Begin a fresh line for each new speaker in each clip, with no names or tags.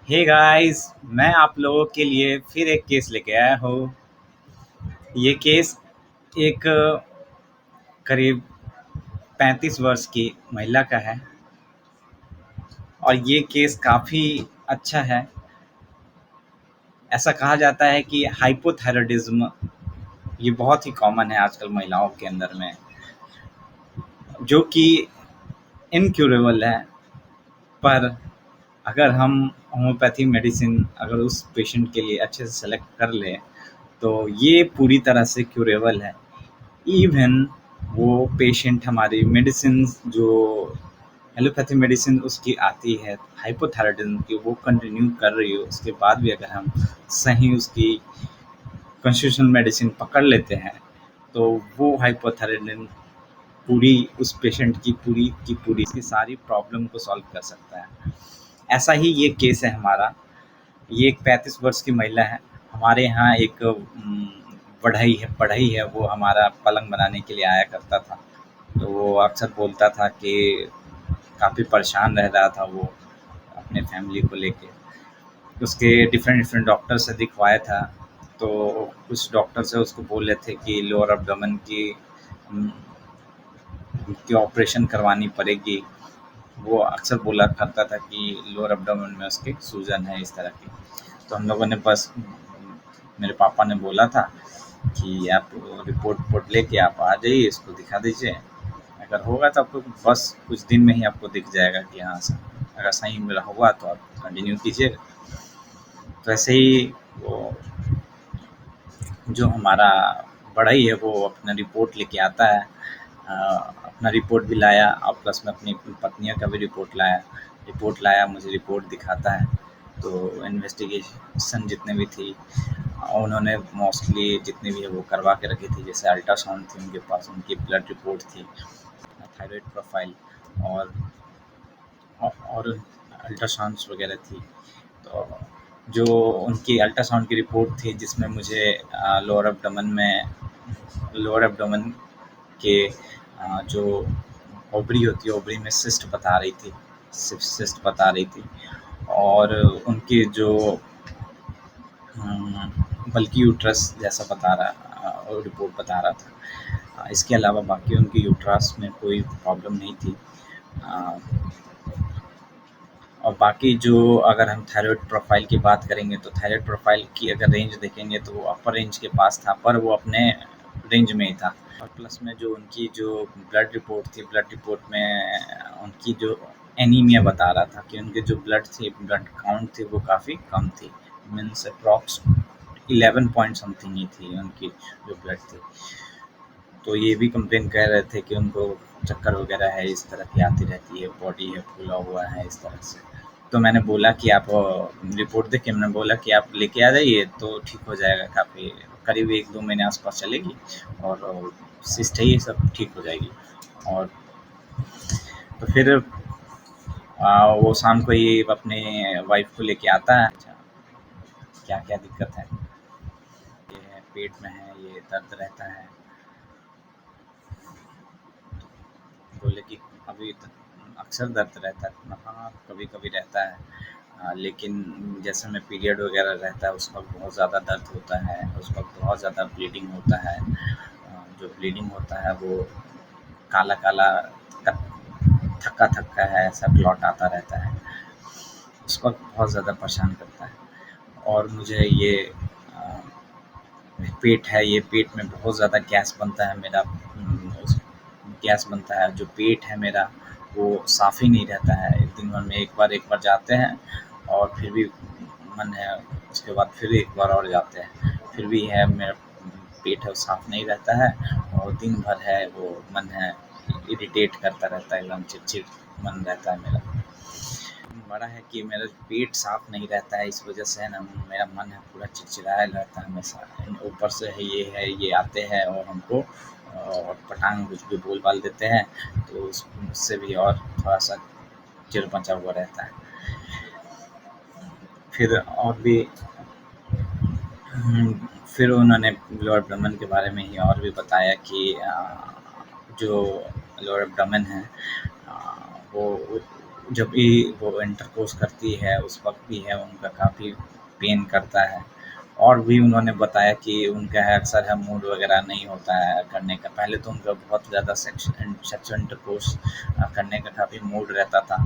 Hey guys, मैं आप लोगों के लिए फिर एक केस लेके आया हूँ। ये केस एक करीब 35 वर्ष की महिला का है और ये केस काफ़ी अच्छा है। ऐसा कहा जाता है कि हाइपोथायराइडिज्म ये बहुत ही कॉमन है आजकल महिलाओं के अंदर में, जो कि इनक्यूरेबल है। पर अगर हम होम्योपैथी मेडिसिन अगर उस पेशेंट के लिए अच्छे से सेलेक्ट कर लें, तो ये पूरी तरह से क्यूरेबल है। इवन वो पेशेंट हमारी मेडिसिन जो एलोपैथी मेडिसिन उसकी आती है हाइपोथायराइडिज्म की, वो कंटिन्यू कर रही हो, उसके बाद भी अगर हम सही उसकी कंस्टिट्यूशनल मेडिसिन पकड़ लेते हैं, तो वो हाइपोथायराइडिज्म पूरी उस पेशेंट की पूरी की सारी प्रॉब्लम को सॉल्व कर सकता है। ऐसा ही ये केस है हमारा। ये एक 35 वर्ष की महिला है। हमारे यहाँ एक बढ़ई है, वो हमारा पलंग बनाने के लिए आया करता था। तो वो अक्सर बोलता था कि काफ़ी परेशान रह रहा था वो अपने फैमिली को लेके। उसके डिफरेंट डिफरेंट डॉक्टर से दिखवाया था, तो कुछ डॉक्टर से उसको बोल रहे थे कि लोअर एब्डोमेन की ऑपरेशन करवानी पड़ेगी। वो अक्सर बोला करता था कि लोअर एब्डोमेन में उसके सूजन है इस तरह की। तो हम लोगों ने बस मेरे पापा ने बोला था कि आप रिपोर्ट रिपोर्ट लेके आप आ जाइए, इसको दिखा दीजिए। अगर होगा तो आपको बस कुछ दिन में ही आपको दिख जाएगा कि हाँ सर, अगर सही मेरा हुआ तो आप कंटिन्यू कीजिएगा। तो ऐसे ही वो जो हमारा बढ़ई है वो अपना रिपोर्ट लेके आता है। अपना रिपोर्ट भी लाया और प्लस में अपनी पत्नियों का भी रिपोर्ट लाया, मुझे रिपोर्ट दिखाता है। तो इन्वेस्टिगेशन जितने भी थी उन्होंने मोस्टली जितनी भी है वो करवा के रखी थी। जैसे अल्ट्रासाउंड थी उनके पास, उनकी ब्लड रिपोर्ट थी, थायराइड प्रोफाइल और और अल्ट्रासाउंड्स वगैरह थी। तो जो उनकी अल्ट्रासाउंड की रिपोर्ट थी जिसमें मुझे लोअर एब्डोमेन के जो ओवरी होती है, ओवरी में सिस्ट बता रही थी। और उनके जो बल्कि यूट्रस जैसा रिपोर्ट बता रहा था। इसके अलावा बाकी उनकी यूट्रस में कोई प्रॉब्लम नहीं थी। अ, और बाकी जो अगर हम थायराइड प्रोफाइल की बात करेंगे, तो थायराइड प्रोफाइल की अगर रेंज देखेंगे तो वो अपर रेंज के पास था, पर वो अपने रेंज में ही था। और प्लस में जो उनकी जो ब्लड रिपोर्ट थी, ब्लड रिपोर्ट में उनकी जो एनीमिया बता रहा था कि उनके जो ब्लड काउंट थी वो काफ़ी कम थी। मीन्स अप्रॉक्स 11 पॉइंट समथिंग ही थी उनकी जो ब्लड थी। तो ये भी कंप्लेन कर रहे थे कि उनको चक्कर वगैरह है, इस तरह की आती रहती है, बॉडी है फूला हुआ है इस तरह से। तो मैंने बोला कि आप रिपोर्ट देख के मैंने बोला कि आप लेके आ जाइए तो ठीक हो जाएगा, काफ़ी करीब 1-2 महीने आसपास चलेगी और सिस्ट है ये सब ठीक हो जाएगी। और तो फिर वो शाम को ही अपने वाइफ को लेके आता है। अच्छा, क्या क्या दिक्कत है, ये है पेट में है, ये दर्द रहता है। बोले कि अभी अक्सर दर्द रहता है। हाँ, कभी कभी रहता है। लेकिन जैसे में पीरियड वगैरह रहता है उस वक्त बहुत ज़्यादा दर्द होता है, उस वक्त बहुत ज़्यादा ब्लीडिंग होता है। जो ब्लीडिंग होता है वो काला काला थक्का थक्का है, ऐसा क्लॉट आता रहता है। उस वक्त बहुत ज़्यादा परेशान करता है। और मुझे ये पेट है, ये पेट में बहुत ज़्यादा गैस बनता है मेरा। गैस बनता है, जो पेट है मेरा वो साफ़ ही नहीं रहता है। दिन भर में एक बार जाते हैं और फिर भी मन है, उसके बाद फिर एक बार और जाते हैं, फिर भी है मेरा पेट है वो साफ़ नहीं रहता है। और दिन भर है वो मन है इरिटेट करता रहता है, एकदम चिड़चिड़ मन रहता है मेरा। बड़ा है कि मेरा पेट साफ नहीं रहता है, इस वजह से है ना मेरा मन है पूरा चिड़चिड़ाया रहता है हमेशा। ऊपर से है ये आते हैं और हमको और पटांग कुछ भी बोल बाल देते हैं, तो उससे भी और थोड़ा सा चिड़ मचा हुआ रहता है। फिर और भी फिर उन्होंने लोअर ब्रह्मन के बारे में ही और भी बताया कि जो लोअर ब्रह्मन है वो जब भी वो इंटरकोर्स करती है उस वक़्त भी है उनका काफ़ी पेन करता है। और भी उन्होंने बताया कि उनका है अक्सर है मूड वग़ैरह नहीं होता है करने का। पहले तो उनका बहुत ज़्यादा सेक्सुअल इंटरकोर्स करने का काफ़ी मूड रहता था,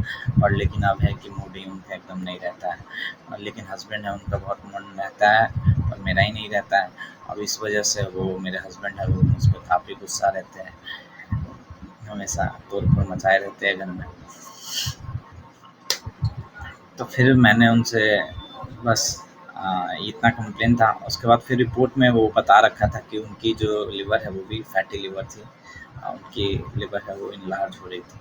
और लेकिन अब है कि मूड ही उनका एकदम नहीं रहता है। लेकिन हस्बैंड है उनका बहुत मन रहता है और मेरा ही नहीं रहता है। अब इस वजह से वो मेरे हस्बैंड है वो मुझ पे काफ़ी गुस्सा रहते हैं, हमेशा तोड़-फोड़ मचाए रहते हैं घर में। तो फिर मैंने उनसे बस इतना कंप्लेन था। उसके बाद फिर रिपोर्ट में वो बता रखा था कि उनकी जो लिवर है वो भी फैटी लिवर थी। उनकी लिवर है वो इनलार्ज हो रही थी।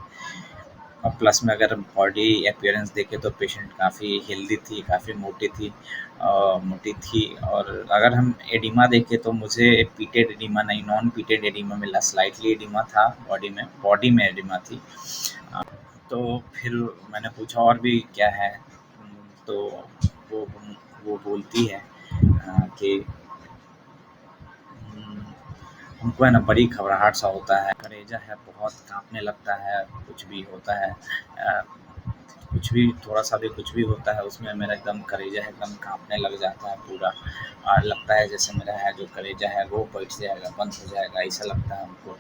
और प्लस में अगर बॉडी अपीयरेंस देखें तो पेशेंट काफ़ी हेल्दी थी, काफ़ी मोटी थी। और अगर हम एडिमा देखें तो मुझे पीटेड एडिमा नहीं, नॉन पीटेड एडिमा मिला, स्लाइटली एडिमा था बॉडी में एडिमा थी। तो फिर मैंने पूछा और भी क्या है? तो वो वो बोलती है कि उम, हमको है ना बड़ी घबराहट सा होता है, कलेजा है बहुत काँपने लगता है, कुछ भी होता है कुछ भी थोड़ा-सा भी कुछ भी होता है उसमें मेरा एकदम कलेजा है एकदम काँपने लग जाता है पूरा। और लगता है जैसे मेरा है जो कलेजा है वो बैठ जाएगा, बंद हो जाएगा, ऐसा लगता है हमको।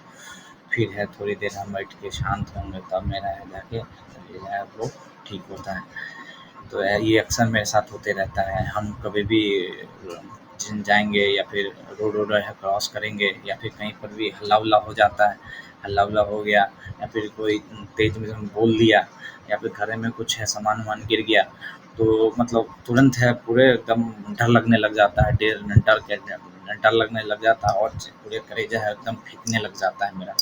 फिर है थोड़ी देर हम बैठ के शांत होंगे तब मेरा है जाके कलेजा है वो ठीक होता है। तो ये अक्सर मेरे साथ होते रहता है। हम कभी भी जिम जाएँगे या फिर रोड वोड है क्रॉस करेंगे या फिर कहीं पर भी हल्ला-वल्ला हो जाता है, हल्ला-वल्ला हो गया या फिर कोई तेज़ में हम बोल दिया या फिर घर में कुछ है सामान-वामान गिर गया, तो मतलब तुरंत है पूरे एकदम डर लगने लग जाता है, डर लगने लग जाता है और पूरे कलेजा है एकदम फेंकने लग जाता है मेरा,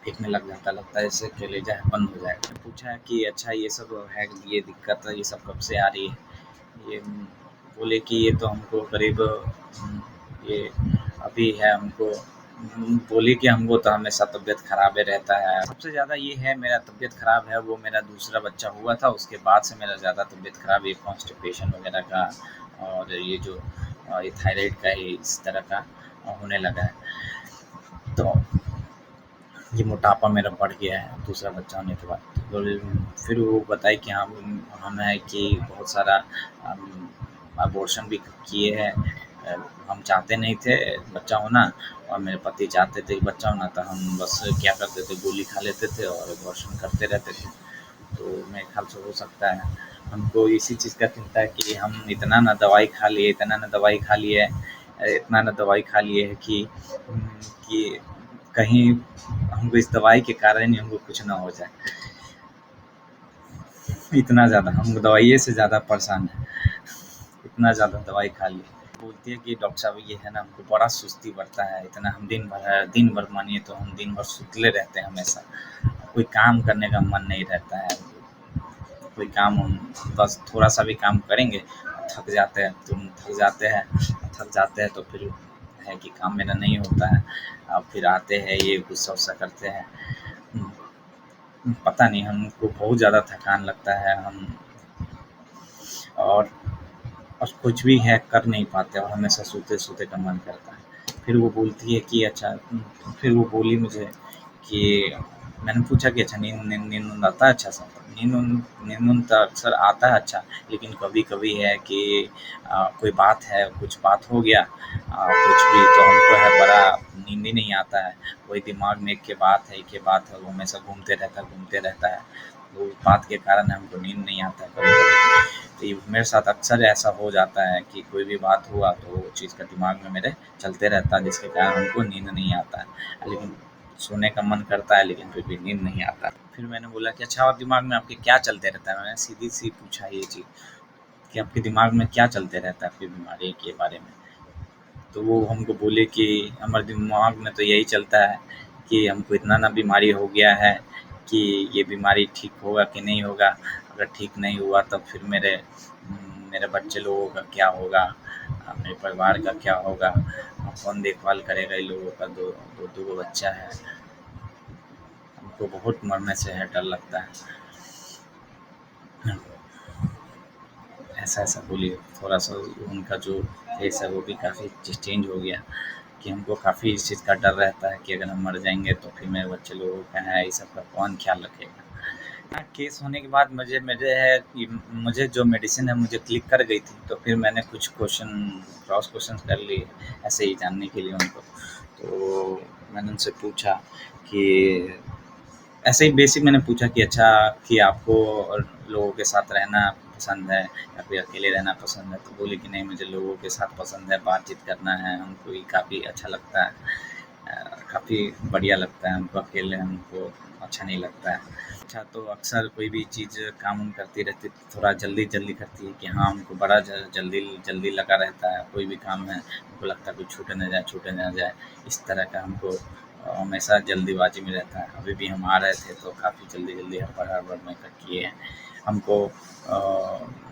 फेंकने लग जाता है, लगता है जैसे कलेजा है बंद हो जाएगा। पूछा कि अच्छा ये सब है, ये दिक्कत है, ये सब कब से आ रही है? ये बोले कि ये तो हमको करीब ये अभी है हमको बोली कि हमको तो हमेशा तबीयत खराब ही रहता है। सबसे ज़्यादा ये है मेरा तबीयत खराब है वो मेरा दूसरा बच्चा हुआ था उसके बाद से मेरा ज़्यादा तबीयत खराब ये कॉन्स्टिपेशन वगैरह का और ये जो ये थायराइड का ही इस तरह का होने लगा है। तो ये मोटापा मेरा बढ़ गया है दूसरा बच्चा होने के बाद। तो फिर वो बताए कि हम है कि बहुत सारा अबॉर्शन भी किए हैं। हम चाहते नहीं थे बच्चा होना और मेरे पति चाहते थे बच्चा होना, तो हम बस क्या करते थे गोली खा लेते थे और अबॉर्शन करते रहते थे। तो मेरे ख्याल से हो सकता है हमको इसी चीज़ का चिंता है कि हम इतना ना दवाई खा लिए इतना ना दवाई खा लिए इतना ना दवाई खा लिए है कि कहीं हमको इस दवाई के कारण ही हमको कुछ ना हो जाए। इतना ज़्यादा हम दवाइये से ज़्यादा परेशान हैं, इतना ज़्यादा दवाई खा लिए। बोलती है कि डॉक्टर साहब ये है ना हमको बड़ा सुस्ती बढ़ता है, इतना हम दिन भर मानिए तो हम दिन भर सुतले रहते हैं हमेशा। कोई काम करने का मन नहीं रहता है। कोई काम हम बस थोड़ा-सा भी काम करेंगे, थक जाते हैं, तुरंत थक जाते हैं तो फिर है कि काम मेरा नहीं होता है। फिर आते हैं ये गुस्सा-वुस्सा करते हैं। पता नहीं हमको बहुत ज़्यादा थकान लगता है और और कुछ भी है कर नहीं पाते और हमेशा सोते-सोते का मन करता है। फिर वो बोलती है कि अच्छा फिर वो बोली मुझे कि मैंने पूछा कि अच्छा नींद-ऊँद आता है अच्छा सा? नींद-ऊँद तो अक्सर आता है अच्छा, लेकिन कभी-कभी है कि कोई बात है, कुछ बात हो गया कुछ भी तो हमको है बड़ा नींद ही नहीं आता है। वही दिमाग में एक ही बात है, वो हमेशा घूमते रहता है। वो बात के कारण हमको नींद नहीं आता है कभी-कभी। तो ये मेरे साथ अक्सर ऐसा हो जाता है कि कोई भी बात हुआ तो वो चीज़ का दिमाग में मेरे चलते रहता है जिसके कारण हमको नींद नहीं आता है। लेकिन सोने का मन करता है लेकिन फिर भी नींद नहीं आता। फिर मैंने बोला कि अच्छा और दिमाग में आपके क्या चलते रहता है? मैंने सीधी-सी पूछा ये चीज़ कि आपके दिमाग में क्या चलते रहता है आपकी बीमारी के बारे में? तो वो हमको बोले कि हमारे दिमाग में तो यही चलता है कि हमको इतना ना बीमारी हो गया है कि ये बीमारी ठीक होगा कि नहीं होगा। अगर ठीक नहीं हुआ तब फिर मेरे बच्चे लोगों का क्या होगा? मेरे परिवार का क्या होगा? कौन देखभाल करेगा इन लोगों का? 2 गो बच्चा है। हमको बहुत मरने से है डर लगता है। ऐसा-ऐसा बोली। थोड़ा-सा उनका जो फेस है वो भी काफ़ी चेंज हो गया कि हमको काफ़ी इस चीज़ का डर रहता है कि अगर हम मर जाएँगे तो फिर मेरे बच्चे लोगों का है ये सब का कौन ख़्याल रखेगा? हाँ, केस होने के बाद मुझे मुझे है कि मुझे जो मेडिसिन है मुझे क्लिक कर गई थी, तो फिर मैंने कुछ क्वेश्चन क्रॉस क्वेश्चंस कर लिए ऐसे ही जानने के लिए उनको। तो मैंने उनसे पूछा कि ऐसे ही बेसिक मैंने पूछा कि अच्छा कि आपको लोगों के साथ रहना पसंद है या फिर अकेले रहना पसंद है? तो बोले कि नहीं, मुझे लोगों के साथ पसंद है, बातचीत करना है, हमको ये काफ़ी अच्छा लगता है। काफ़ी बढ़िया लगता है हमको, अकेले हमको अच्छा नहीं लगता है। अच्छा, तो अक्सर कोई भी चीज़ काम वाम करती रहती है तो थोड़ा जल्दी-जल्दी करती है कि हाँ, हमको बड़ा जल्दी जल्दी लगा रहता है। कोई भी काम है, हमको लगता है कुछ छूटे ना जाए, इस तरह का हमको हमेशा जल्दीबाज़ी में रहता है। अभी भी हम आ रहे थे तो काफ़ी जल्दी-जल्दी हड़बड़-हड़बड़ में किए हैं। हमको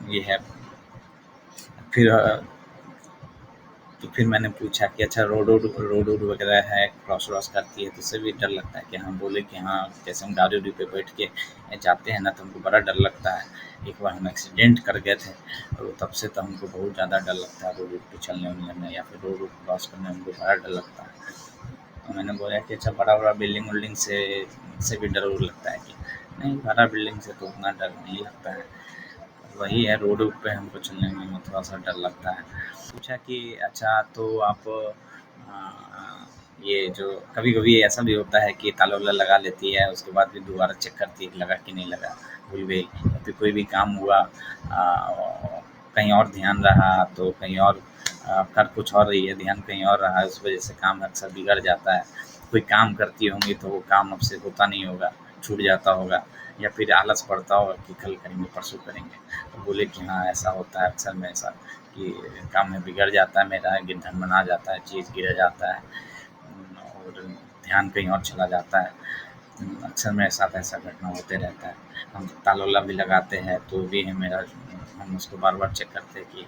ये है फिर तो फिर मैंने पूछा कि अच्छा रोड वोड वगैरह है, क्रॉस व्रॉस करती है तो उससे भी डर लगता है? कि हाँ, बोले कि हाँ, जैसे हम गाड़ी उड़ी पे बैठ के जाते हैं ना तो हमको बड़ा डर लगता है। एक बार हम एक्सीडेंट कर गए थे, तो तब से तो हमको बहुत ज़्यादा डर लगता है रोड वोड पे चलने-वलने में या फिर रोड वोड क्रॉस करने में हमको बड़ा डर लगता है। तो मैंने बोला कि अच्छा, बड़ा-बड़ा बिल्डिंग विल्डिंग से भी डर-वुर लगता है कि? नहीं, बड़ा बिल्डिंग से तो उतना डर नहीं लगता है। वही है, रोड वोड पे हमको चलने में थोड़ा-सा डर लगता है। पूछा कि अच्छा, तो आप ये जो कभी-कभी ऐसा भी होता है कि ताला-वाला लगा लेती है, उसके बाद भी दोबारा चेक करती है कि लगा कि नहीं लगा, भूल गई या फिर कोई भी काम हुआ कहीं और ध्यान रहा तो कहीं और कर कुछ और रही है, ध्यान कहीं और रहा है, उस वजह से काम अक्सर बिगड़ जाता है। कोई काम करती होंगी तो वो काम अब से होता नहीं होगा, छूट जाता होगा या फिर आलस पड़ता होगा कि कल करेंगे, परसों करेंगे। तो बोले कि हाँ, ऐसा होता है अक्सर मेरे साथ कि काम में बिगड़ जाता है मेरा, गिरधन बना जाता है, चीज़ गिर जाता है और ध्यान कहीं और चला जाता है। अक्सर मेरे साथ ऐसा घटना होते रहता है। हम ताला वाला भी लगाते हैं तो भी है मेरा, हम उसको बार बार चेक करते हैं कि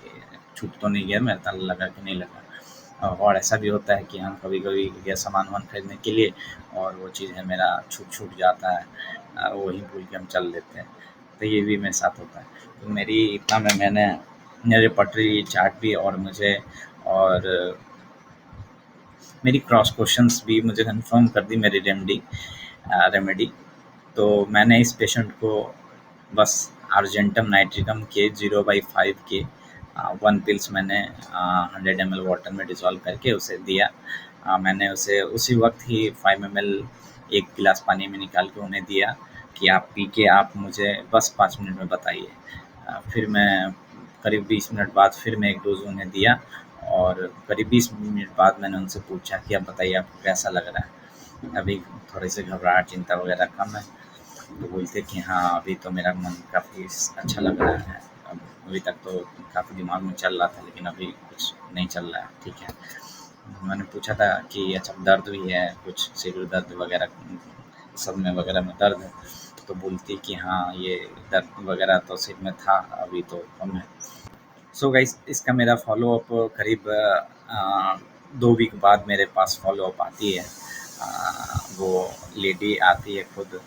छूट तो नहीं गया, मेरा ताला लगा कि नहीं लगा। और ऐसा भी होता है कि हम कभी कभी गए सामान वामान खरीदने के लिए और वो चीज़ है मेरा छूट छूट जाता है, वही भूल के हम चल देते हैं। तो ये भी मेरे साथ होता है। तो मेरी इतना में मैंने मेरे पटरी चार्ट भी और मुझे और मेरी क्रॉस क्वेश्चंस भी मुझे कंफर्म कर दी मेरी रेमेडी। तो मैंने इस पेशेंट को बस अर्जेंटम नाइट्रिकम के 0/5 के 1 पिल्स मैंने 100 ml वाटर में डिज़ोल्व करके उसे दिया। मैंने उसे उसी वक़्त ही 5 ml 1 गिलास पानी में निकाल के उन्हें दिया कि आप पी के आप मुझे बस 5 मिनट में बताइए। फिर मैं करीब 20 मिनट बाद फिर मैं 1 डोज़ उन्हें दिया और करीब 20 मिनट बाद मैंने उनसे पूछा कि अब बताइए आपको कैसा लग रहा है? अभी थोड़ी-सी घबराहट, चिंता वगैरह कम है? तो बोलते कि हाँ, अभी तो मेरा मन काफ़ी अच्छा लग रहा है। अब अभी तक तो काफ़ी दिमाग में चल रहा था लेकिन अभी कुछ नहीं चल रहा है, ठीक है। मैंने पूछा था कि अच्छा, दर्द भी है कुछ, सिर दर्द वगैरह, सर में वगैरह में दर्द है? तो बोलती कि हाँ, ये दर्द वगैरह तो सिर में था, अभी तो कम है। सो गाइस, इसका मेरा फ़ॉलो अप करीब 2 वीक बाद मेरे पास फ़ॉलो अप आती है। वो लेडी आती है खुद।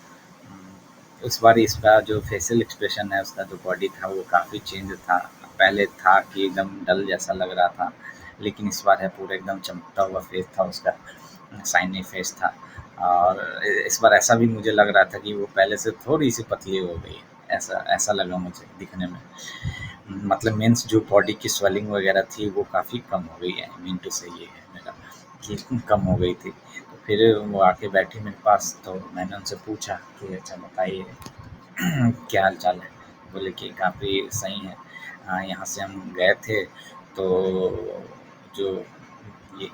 इस बार इसका जो फेशियल एक्सप्रेशन है, उसका जो बॉडी था वो काफ़ी चेंज था। पहले था कि एकदम डल जैसा लग रहा था, लेकिन इस बार है पूरा एकदम चमकता हुआ फेस था उसका, शाइनी फेस था। और इस बार ऐसा भी मुझे लग रहा था कि वो पहले से थोड़ी-सी पतली हो गई है, ऐसा ऐसा लगा मुझे दिखने में। मतलब मीन्स जो बॉडी की स्वेलिंग वगैरह थी वो काफ़ी कम हो गई है, मीन टू से ये है मेरा कि कम हो गई थी। तो फिर वो आके बैठी मेरे पास तो मैंने उनसे पूछा कि अच्छा बताइए क्या हाल चाल है? बोले कि काफ़ी सही है। यहाँ से हम गए थे तो जो ये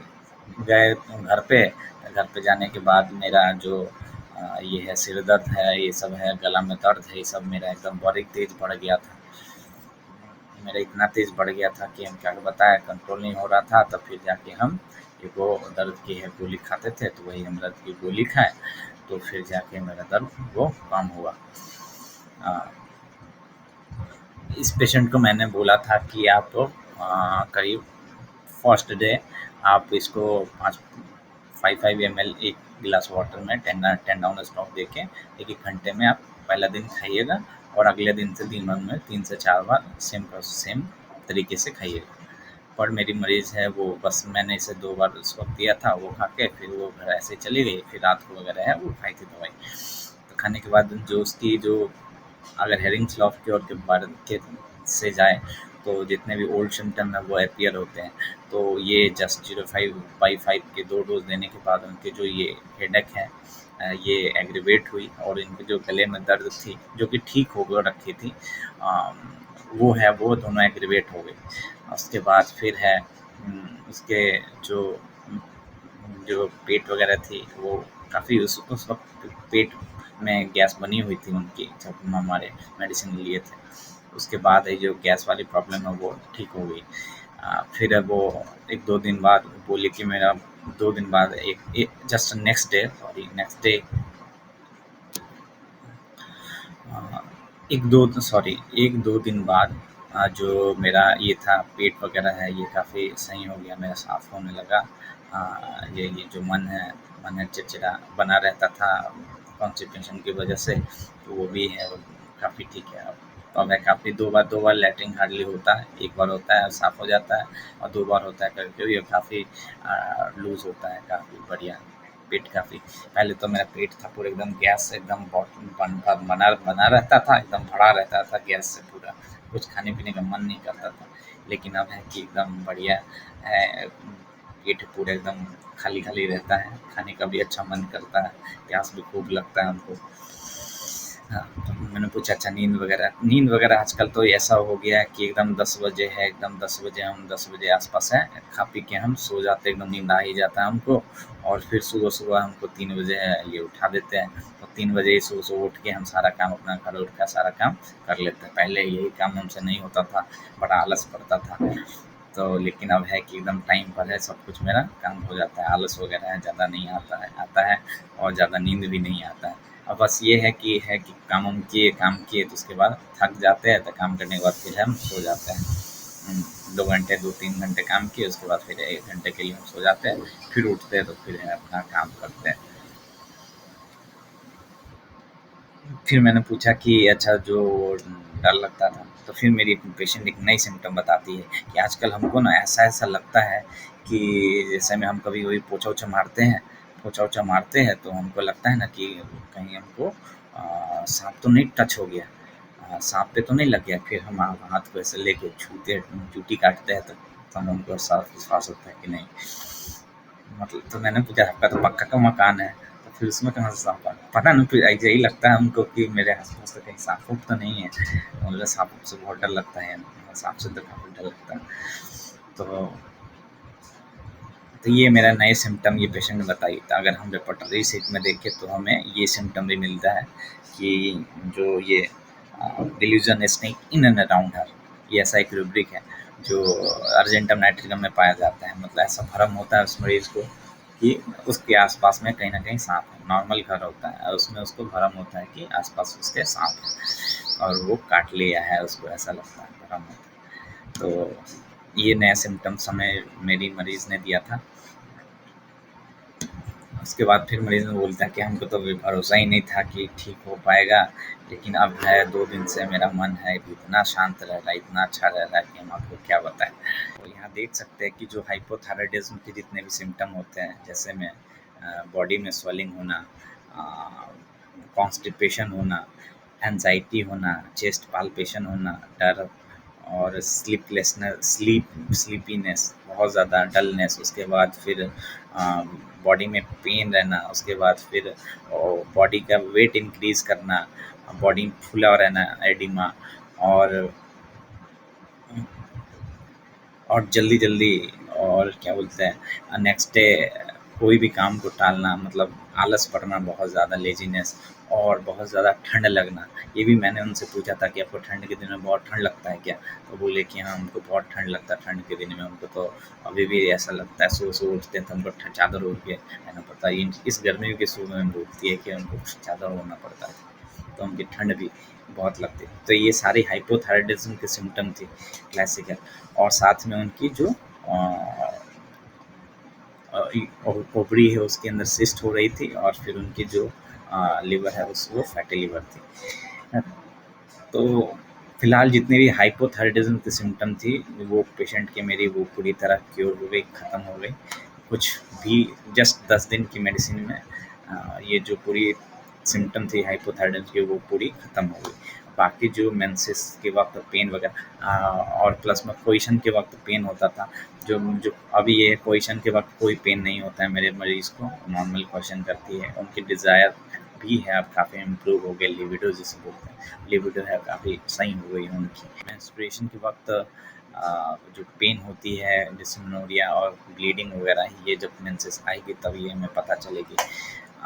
गए घर पे जाने के बाद मेरा जो ये है सिर दर्द है, ये सब है, गला में दर्द है, ये सब मेरा एकदम बड़ी तेज़ बढ़ गया था। मेरा इतना तेज़ बढ़ गया था कि हम क्या बताएँ, कंट्रोल नहीं हो रहा था। तब फिर जाके हम एक वो दर्द की है गोली खाते थे, तो वही हम दर्द की गोली खाए, तो फिर जाके मेरा दर्द वो कम हुआ। अ, इस पेशेंट को मैंने बोला था कि आप करीब फर्स्ट डे आप इसको 5 ml 1 गिलास वाटर में 10 डाउन स्टॉक देके 1-1 घंटे में आप पहला दिन खाइएगा और अगले दिन से दिन भर में 3 से 4 बार सेम तरीके से खाइएगा। पर मेरी मरीज़ है वो, बस मैंने इसे 2 बार उस वक़्त दिया था, वो खा के फिर वो घर ऐसे ही चली गई, फिर रात को वगैरह है वो खाई थी दवाई। खाने के बाद जो उसकी जो अगर हेरिंग्स लॉफ क्योर के बारे के से जाए तो जितने भी ओल्ड सिम्टम है वो अपीयर होते हैं। तो ये जस्ट 05/5 के 2 डोज़ देने के बाद उनके जो ये हेडेक है ये एग्रीवेट हुई और इनके जो गले में दर्द थी जो कि ठीक हो गया रखी थी वो है वो दोनों एग्रीवेट हो गई। उसके बाद फिर है उसके जो जो पेट वगैरह थी वो काफ़ी उस वक्त पेट में गैस बनी हुई थी उनकी जब हम हमारे मेडिसिन लिए थे। उसके बाद ये जो गैस वाली प्रॉब्लम है वो ठीक हो गई। फिर वो 1-2 दिन बाद बोले कि मेरा 2 दिन बाद एक just next day sorry next day 1-2 दिन बाद जो मेरा ये था पेट वगैरह है ये काफ़ी सही हो गया, मेरा साफ़ होने लगा। ये जो मन है चिड़चिड़ा बना रहता था कॉन्स्टिपेशन की वजह से, तो वो भी है काफ़ी ठीक है अब। तो अब है काफ़ी 2 बार लैट्रिन हार्डली होता है, 1 बार होता है साफ़ हो जाता है और 2 बार होता है करके ये काफ़ी लूज़ होता है, काफ़ी बढ़िया पेट काफ़ी। पहले तो मेरा पेट था पूरा एकदम गैस से एकदम बना बना रहता था, एकदम भरा रहता था गैस से पूरा, कुछ खाने पीने का मन नहीं करता था। लेकिन अब है कि एकदम बढ़िया है, पेट पूरा एकदम खाली खाली रहता है, खाने का भी अच्छा मन करता है, प्यास भी खूब लगता है हमको। हाँ, तो मैंने पूछा अच्छा नींद वगैरह आजकल तो ऐसा हो गया है कि एकदम 10 बजे है, एकदम 10 बजे हम 10 बजे आस-पास हैं, खा पी के हम सो जाते हैं, एकदम नींद आ ही जाता है हमको और फिर सुबह-सुबह हमको 3 बजे है ये उठा देते हैं। तो 3 बजे ही सुबह-सुबह उठ के हम सारा काम अपना घर-वर का सारा काम कर लेते हैं। पहले यही काम हमसे नहीं होता था, बड़ा आलस पड़ता था। तो लेकिन अब है कि एकदम टाइम पर है, सब कुछ मेरा काम हो जाता है, आलस वगैरह है ज़्यादा नहीं आता है और ज़्यादा नींद भी नहीं आता है। अब बस ये है कि काम किए तो उसके बाद थक जाते हैं, तो काम करने के बाद फिर हम सो जाते हैं। 2 घंटे 2-3 घंटे काम किए उसके बाद फिर 1 घंटे के लिए हम सो जाते हैं, फिर उठते हैं तो फिर है अपना काम करते हैं। फिर मैंने पूछा कि अच्छा जो डर लगता था, तो फिर मेरी पेशेंट एक नई सिम्पटम बताती है कि आजकल हमको ना ऐसा-ऐसा लगता है कि जैसे में हम कभी-कभी पोछा-ओछा मारते हैं तो हमको लगता है ना कि कहीं हमको साँप तो नहीं टच हो गया, साँप पे तो नहीं लग गया। फिर हम हाथ को ऐसे लेके छूते हैं, चूटी काटते हैं तो हमको साफ विश्वास होता है कि नहीं मतलब तो मैंने पूछा आपका तो पक्का का मकान है, तो फिर उसमें कहाँ से साँप आ गया? पता नहीं फिर ऐसे ही लगता है हमको कि मेरे आस-पास तो कहीं साँप-वाँप तो नहीं है। मतलब साँप से बहुत डर लगता है, साँप से तो काफ़ी डर लगता है। तो तो ये मेरा नए सिम्पटम ये पेशेंट ने बताई। तो अगर हम रेपर्टरी शीट में देखें तो हमें ये सिम्पटम भी मिलता है कि जो ये delusion sneak in and around her, ये ऐसा एक रूब्रिक है जो अर्जेंटम नाइट्रिकम में पाया जाता है। मतलब ऐसा भ्रम होता है उस मरीज़ को कि उसके आस-पास में कहीं न कहीं साँप है। नॉर्मल घर होता है और उसमें उसको भ्रम होता है कि आस-पास उसके साँप है और वो काट लिया है, उसको ऐसा लगता है, भ्रम होता है। तो ये नया सिम्पटम्स हमें मेरी मरीज़ ने दिया था। उसके बाद फिर मरीज़ में बोलता है कि हमको तो अभी भरोसा ही नहीं था कि ठीक हो पाएगा, लेकिन अब है 2 दिन से मेरा मन है कि इतना शांत रह रहा है, इतना अच्छा रह रहा है कि हम आपको क्या बताएँ। तो यहाँ देख सकते हैं कि जो हाइपोथायराइडिज़्म के जितने भी सिम्पटम होते हैं, जैसे में बॉडी में स्वेलिंग होना, अ, कॉन्स्टिपेशन होना, एंग्ज़ायटी होना, चेस्ट पाल्पेशन होना, डर और स्लीपीनेस बहुत ज़्यादा, डलनेस, उसके बाद फिर बॉडी में पेन रहना, उसके बाद फिर बॉडी का वेट इंक्रीज़ करना, बॉडी फूला रहना, एडिमा और जल्दी-जल्दी और क्या बोलते हैं नेक्स्ट डे कोई भी काम को टालना, मतलब आलस पड़ना बहुत ज़्यादा, लेज़ीनेस और बहुत ज़्यादा ठंड लगना। ये भी मैंने उनसे पूछा था कि आपको ठंड के दिन में बहुत ठंड लगता है क्या? तो बोले कि हाँ, हमको बहुत ठंड लगता है ठंड के दिन में, हमको तो अभी भी ऐसा लगता है सुबह-सुबह उठते हैं तो हमको चादर ओढ़ के रहना पड़ता है। इस गर्मी के सुबह में बोलती है कि हमको चादर ओढ़ना पड़ता है। तो उनकी ठंड भी बहुत लगती है। तो ये सारी हाइपोथायराइडिज़्म के सिम्पटम थी क्लासिकल और साथ में उनकी जो ओवरी है उसके अंदर सिस्ट हो रही थी और फिर उनकी जो लिवर है वो फैटी लिवर थी। तो फिलहाल जितने भी हाइपोथायराइडिज्म की सिम्टम थी वो पेशेंट की मेरी वो पूरी तरह क्योर हो गई, ख़त्म हो गई। कुछ भी जस्ट 10 दिन की मेडिसिन में ये जो पूरी सिम्पटम थी हाइपोथायराइडिज्म की वो पूरी ख़त्म हो गई। बाकी जो मेंसेस के वक़्त पेन वगैरह और प्लस में पोज़िशन के वक़्त पेन होता था, जो जो अभी ये पोज़िशन के वक़्त कोई पेन नहीं होता है मेरे मरीज़ को, नॉर्मल पोज़िशन करती है। उनकी डिज़ायर भी है अब काफ़ी इम्प्रूव हो गई, लिबिडो जिसे बोलते हैं, लिबिडो है काफ़ी सही हो गई है उनकी। मेंस्ट्रुएशन के वक़्त जो पेन होती है, डिस्मेनोरिया और ब्लीडिंग वगैरह, ये जब मेंसेस आएगी तब ये हमें पता चलेगी।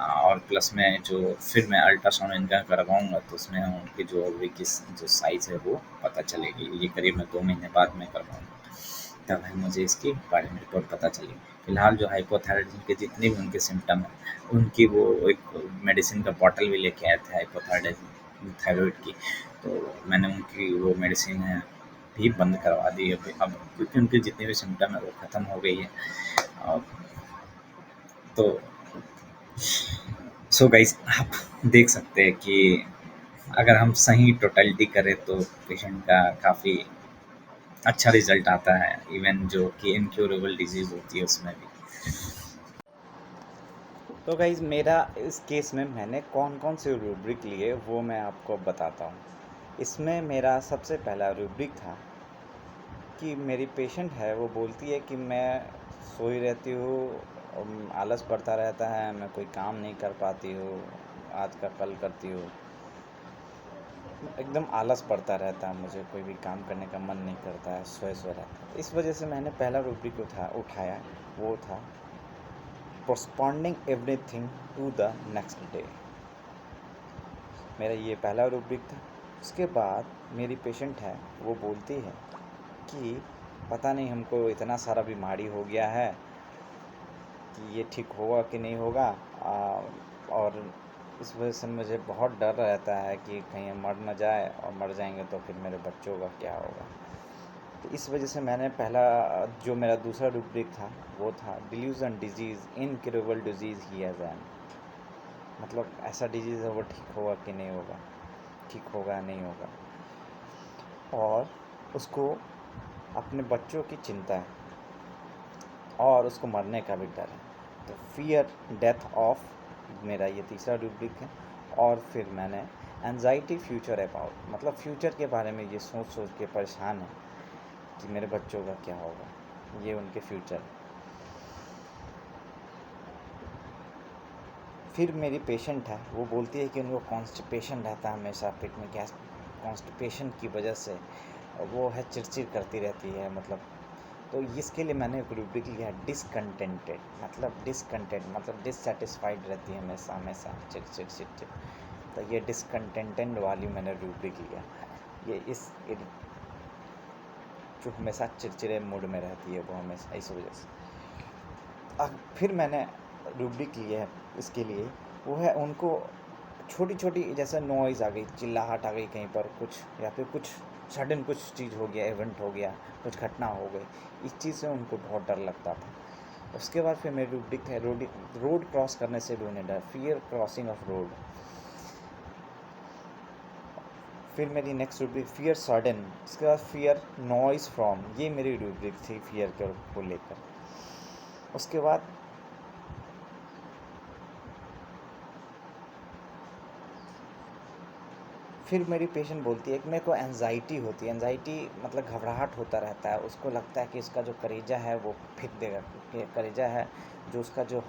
और प्लस में जो फिर मैं अल्ट्रासाउंड इनका करवाऊँगा तो उसमें उनकी जो ओवरी की जो साइज़ है वो पता चलेगी। ये करीब मैं 2 महीने बाद मैं करवाऊँगा, तब है मुझे इसके बारे में रिपोर्ट पता चली। फ़िलहाल जो हाइपोथायराइडिज़्म के जितने भी उनके सिम्पटम हैं, उनकी वो एक मेडिसिन का बॉटल भी लेके आए थे हाइपोथायराइडिज़्म थायरॉइड की, तो मैंने उनकी वो मेडिसिन है भी बंद करवा दी है अभी अब, क्योंकि उनके जितने भी सिम्पटम है वो ख़त्म हो गई है। और तो सो गाइस आप देख सकते हैं कि अगर हम सही टोटलिटी करें तो पेशेंट का काफ़ी अच्छा रिज़ल्ट आता है, इवन जो कि इनक्योरेबल डिज़ीज़ होती है उसमें भी।
तो गाइज़ मेरा इस केस में मैंने कौन-कौन से रूब्रिक लिए वो मैं आपको बताता हूँ। इसमें मेरा सबसे पहला रूब्रिक था कि मेरी पेशेंट है वो बोलती है कि मैं सोई रहती हूँ, आलस पड़ता रहता है, मैं कोई काम नहीं कर पाती हूँ, आज का कल करती हूँ। एकदम आलस पड़ता रहता है, मुझे कोई भी काम करने का मन नहीं करता है, सोए-सोए रहता है। इस वजह से मैंने पहला रूब्रिक उठाया, वो था postponing everything to the next day. मेरा ये पहला रूब्रिक था। उसके बाद मेरी पेशेंट है वो बोलती है कि पता नहीं हमको इतना सारा बीमारी हो गया है कि ये ठीक होगा कि नहीं होगा, और इस वजह से मुझे बहुत डर रहता है कि कहीं हम मर न जाए, और मर जाएंगे तो फिर मेरे बच्चों का क्या होगा। तो इस वजह से मैंने पहला जो मेरा दूसरा रूब्रिक था वो था delusion disease incurable disease he has an, मतलब ऐसा डिजीज़ है वो ठीक होगा कि नहीं होगा, ठीक होगा या नहीं होगा, और उसको अपने बच्चों की चिंता है और उसको मरने का भी डर है। तो फियर डेथ ऑफ मेरा ये तीसरा रूब्रिक है। और फिर मैंने एंजाइटी फ्यूचर अबाउट, मतलब फ्यूचर के बारे में ये सोच सोच के परेशान है कि मेरे बच्चों का क्या होगा, ये उनके फ्यूचर। फिर मेरी पेशेंट है वो बोलती है कि उनको कॉन्स्टिपेशन रहता है हमेशा, पेट में गैस, कॉन्स्टिपेशन की वजह से वो है चिड़चिड़ करती रहती है, मतलब। तो इसके लिए मैंने एक रूब्रिक लिया है डिसकंटेंटेड, मतलब डिसकंटेंट मतलब डिससेटिस्फाइड रहती है हमेशा हमेशा, चिड़चिड़ चिड़चिड़। तो ये डिसकंटेंटेड वाली मैंने रूब्रिक लिया, ये जो हमेशा चिड़चिड़े मूड में रहती है वो हमेशा, इस वजह से। अब फिर मैंने रूब्रिक लिया है इसके लिए, वो है उनको छोटी छोटी जैसे नॉइज़ आ गई, चिल्लाहट आ गई कहीं पर कुछ, या फिर कुछ सडन कुछ चीज़ हो गया, इवेंट हो गया, कुछ घटना हो गई, इस चीज़ से उनको बहुत डर लगता था। उसके बाद फिर मेरी रूब्रिक है रोड क्रॉस करने से भी उन्हें डर, फियर क्रॉसिंग ऑफ रोड। फिर मेरी नेक्स्ट रूब्रिक फियर सडन, उसके बाद फियर नॉइज़ फ्रॉम, ये मेरी रूब्रिक थी फियर को लेकर। उसके बाद फिर मेरी पेशेंट बोलती है कि मेरे को एंजाइटी होती है, एंजाइटी मतलब घबराहट होता रहता है, उसको लगता है कि इसका जो कलेजा है वो फेंक देगा, क्योंकि कलेजा है जो उसका जो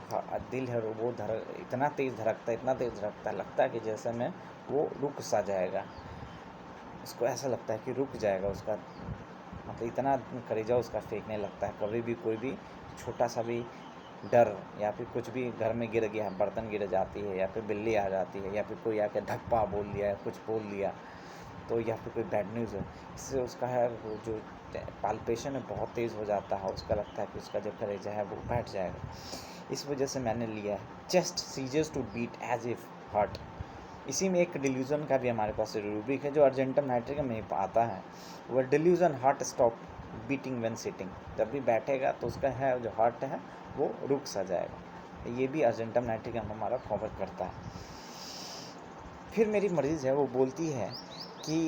दिल है वो इतना तेज़ धड़कता है, इतना तेज़ धड़कता है, लगता है कि जैसे में वो रुक सा जाएगा, उसको ऐसा लगता है कि रुक जाएगा उसका, मतलब इतना कलेजा उसका फेंकने लगता है। कभी भी कोई भी छोटा सा भी डर, या फिर कुछ भी घर में गिर गया, बर्तन गिर जाती है, या फिर बिल्ली आ जाती है, या फिर कोई आके धप्पा बोल दिया या कुछ बोल दिया, तो या फिर कोई बैड न्यूज़ है, इससे उसका है वो जो पाल्पेशन है बहुत तेज़ हो जाता है, उसका लगता है कि उसका जो कलेजा है वो बैठ जाएगा। इस वजह से मैंने लिया है चेस्ट सीजर्स to beat as if heart. इसी में एक डिल्यूजन का भी हमारे पास रूब्रिक है जो अर्जेंटम नाइट्रिकम में आता है, वह delusion heart stop beating when sitting, जब भी बैठेगा तो उसका है जो हार्ट है वो रुक सा जाएगा, ये भी अर्जेंटम नाइट्रिकम हमारा कवर करता है। फिर मेरी मरीज़ है वो बोलती है कि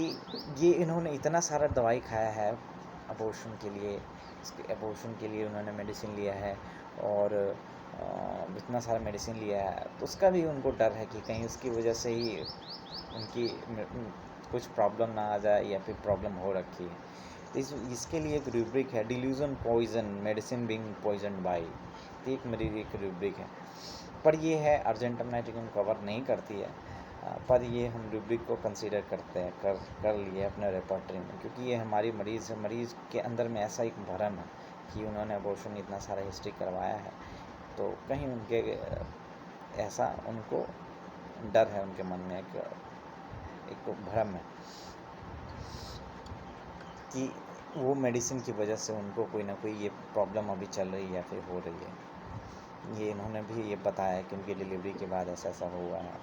ये इन्होंने इतना सारा दवाई खाया है अबॉर्शन के लिए, इसके अबॉर्शन के लिए उन्होंने मेडिसिन लिया है, और इतना सारा मेडिसिन लिया है, तो उसका भी उनको डर है कि कहीं उसकी वजह से ही उनकी कुछ प्रॉब्लम ना आ जाए या फिर प्रॉब्लम हो रखी है। तो इसके लिए एक रूब्रिक है, delusion poison medicine being poison by, तो एक मेरी एक रूब्रिक है। पर ये है अर्जेंटम नाइट्रिकम कवर नहीं करती है, पर ये हम रूब्रिक को कंसीडर करते हैं, कर लिए अपने रेपर्टरी में, क्योंकि ये हमारी मरीज़ के अंदर में ऐसा एक भरम है कि उन्होंने अबॉर्शन इतना सारा हिस्ट्री करवाया है, तो कहीं उनके ऐसा उनको डर है, उनके मन में एक भ्रम है कि वो मेडिसिन की वजह से उनको कोई ना कोई ये प्रॉब्लम अभी चल रही है या फिर हो रही है। ये इन्होंने भी ये बताया कि उनकी डिलीवरी के बाद ऐसा ऐसा हुआ है।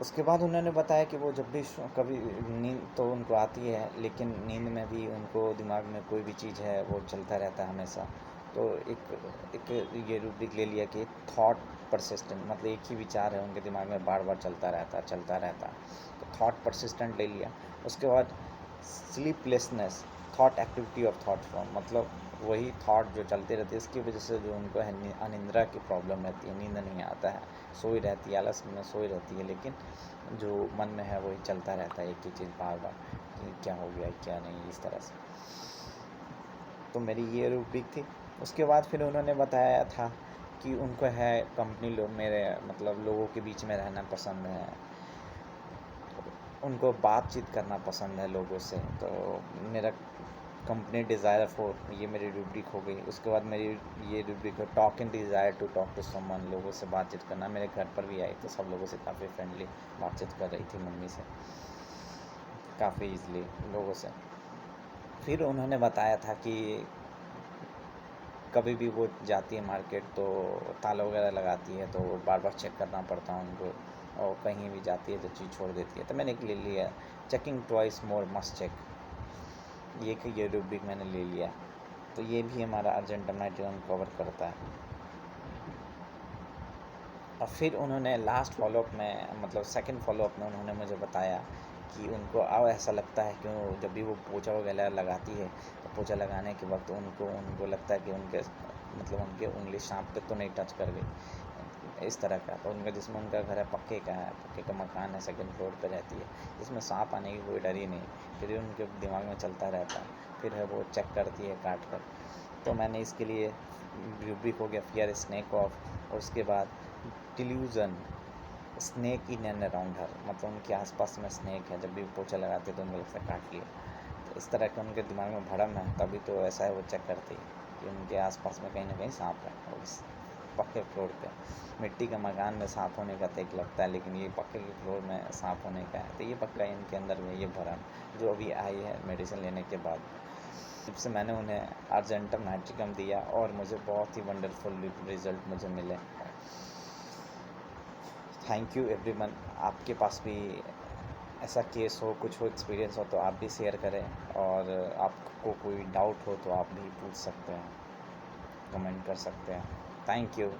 उसके बाद उन्होंने बताया कि वो जब भी कभी नींद तो उनको आती है, लेकिन नींद में भी उनको दिमाग में कोई भी चीज़ है वो चलता रहता है हमेशा। तो एक ये रूब्रिक ले लिया कि थॉट परसिस्टेंट, मतलब एक ही विचार है उनके दिमाग में बार बार चलता रहता है, तो थॉट परसिस्टेंट ले लिया। उसके बाद sleeplessness, thought activity of thought form, मतलब वही थॉट जो चलती रहती है, इसकी वजह से जो उनको है अनिंद्रा की प्रॉब्लम रहती है, नींद नहीं आता है, सोई रहती है, आलस में सोई रहती है, लेकिन जो मन में है वही चलता रहता है एक ही चीज़ बार बार कि क्या हो गया क्या नहीं, इस तरह से। तो मेरी ये रूब्रिक थी। उसके बाद फिर उन्होंने बताया था कि उनको है कंपनी लोग मेरे मतलब लोगों के बीच में रहना पसंद है, उनको बातचीत करना पसंद है लोगों से। तो मेरा कंपनी डिज़ायर फॉर, ये मेरी रूब्रिक हो गई। उसके बाद मेरी ये रूब्रिक है talking desire to talk to someone, लोगों से बातचीत करना। मेरे घर पर भी आई तो सब लोगों से काफ़ी फ्रेंडली बातचीत कर रही थी, मम्मी से काफ़ी ईज़िली लोगों से। फिर उन्होंने बताया था कि कभी भी वो जाती है मार्केट तो ताला वगैरह लगाती है, तो बार बार चेक करना पड़ता है उनको, और कहीं भी जाती है तो चीज़ छोड़ देती है। तो मैंने ले लिया चेकिंग ट्वाइस मोर मस्ट चेक, ये रूब्रिक मैंने ले लिया। तो ये भी हमारा अर्जेंटम नाइट्रिकम कवर करता है। और फिर उन्होंने लास्ट फॉलोअप में, मतलब सेकंड फॉलोअप में उन्होंने मुझे बताया कि उनको अब ऐसा लगता है कि जब भी वो पोछा वगैरह लगाती है, तो पोछा लगाने के वक्त उनको लगता है कि उनके उंगली सांप पे तो नहीं टच कर गई, इस तरह का। तो उनका जिसमें उनका घर है पक्के का मकान है, सेकंड फ्लोर पे रहती है, जिसमें सांप आने की कोई डर ही नहीं, फिर उनके दिमाग में चलता रहता है। फिर है वो चेक करती है काट कर। तो मैंने इसके लिए रूब्रिक हो गया फियर स्नेक ऑफ, और उसके बाद delusion sneak in and around her, मतलब उनके आसपास में स्नेक है, जब भी पोछा लगाते तो उनको लगता है काट लिया। तो इस तरह का उनके दिमाग में भरम है, तभी तो ऐसा है वो चेक करती है कि उनके आसपास में कहीं ना कहीं सांप है। और इस पक्के फ्लोर पे मिट्टी के मकान में सांप होने का तो एक लगता है, लेकिन ये पक्के के फ्लोर में सांप होने का है, तो ये पक्का इनके अंदर में ये भरम जो अभी आई है मेडिसिन लेने के बाद। जब से मैंने उन्हें अर्जेंटम नाइट्रिकम दिया और मुझे बहुत ही वंडरफुल रिजल्ट मुझे मिले। Thank you everyone. आपके पास भी ऐसा केस हो, कुछ हो, एक्सपीरियंस हो, तो आप भी शेयर करें, और आपको कोई डाउट हो तो आप भी पूछ सकते हैं, कमेंट कर सकते हैं। Thank you.